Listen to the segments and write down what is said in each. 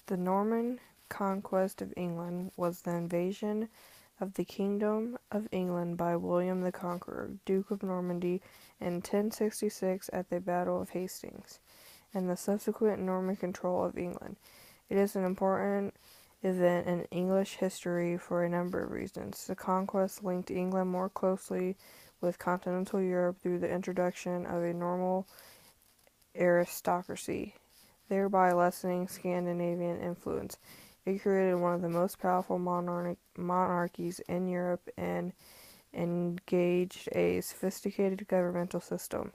The Norman conquest of England was the invasion of the Kingdom of England by William the Conqueror, Duke of Normandy, in 1066 at the Battle of Hastings, and the subsequent Norman control of England. It is an important event in English history for a number of reasons. The conquest linked England more closely with continental Europe through the introduction of a normal aristocracy, thereby lessening Scandinavian influence. It created one of the most powerful monarchies in Europe and engaged a sophisticated governmental system.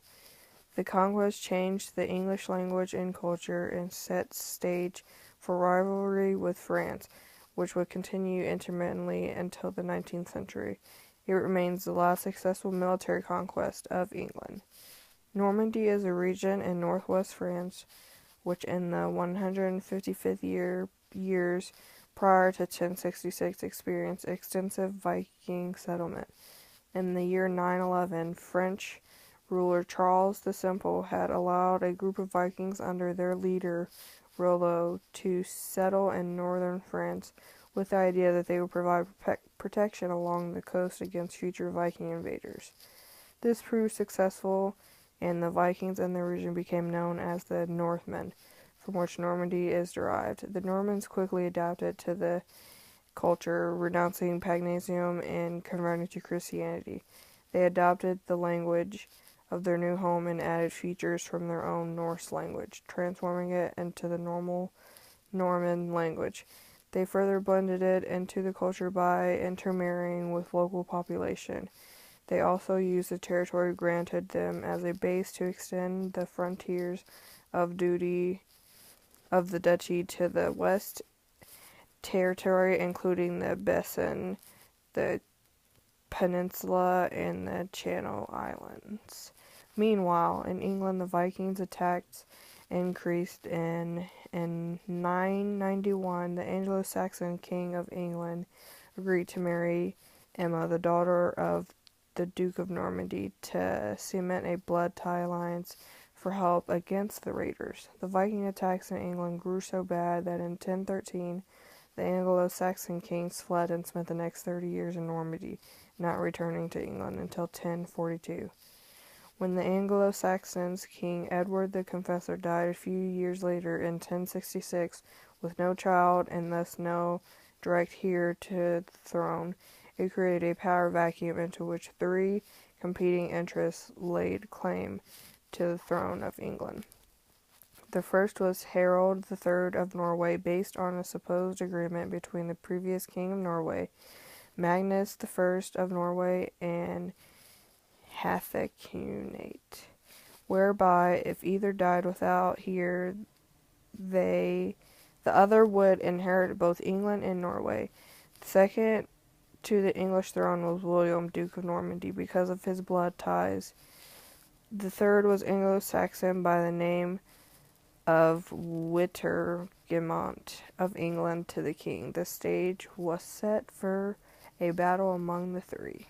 The conquest changed the English language and culture and set stage for rivalry with France, which would continue intermittently until the 19th century. It remains the last successful military conquest of England. Normandy is a region in northwest France, which in the 155th years prior to 1066 experienced extensive Viking settlement. In the year 911, French ruler Charles the Simple had allowed a group of Vikings under their leader Rollo to settle in northern France with the idea that they would provide protection along the coast against future Viking invaders. This proved successful, and the Vikings in the region became known as the Northmen, from which Normandy is derived. The Normans quickly adapted to the culture, renouncing paganism and converting to Christianity. They adopted the language of their new home and added features from their own Norse language, transforming it into the normal Norman language. They further blended it into the culture by intermarrying with local population. They also used the territory granted them as a base to extend the frontiers of the duchy to the west territory, including the Bessin, the peninsula, and the Channel Islands. Meanwhile, in England, the Vikings' attacks increased. In 991, the Anglo-Saxon king of England agreed to marry Emma, the daughter of the Duke of Normandy, to cement a blood tie alliance for help against the raiders. The Viking attacks in England grew so bad that in 1013, the Anglo-Saxon kings fled and spent the next 30 years in Normandy, not returning to England until 1042. When the Anglo-Saxons, King Edward the Confessor died a few years later in 1066 with no child and thus no direct heir to the throne, it created a power vacuum into which three competing interests laid claim to the throne of England. The first was Harold III of Norway, based on a supposed agreement between the previous king of Norway, Magnus I of Norway, and Hathacunate, whereby if either died without heir, the other would inherit both England and Norway. Second to the English throne was William, Duke of Normandy, because of his blood ties. The third was Anglo-Saxon by the name of Witergemont of England to the king. The stage was set for a battle among the three.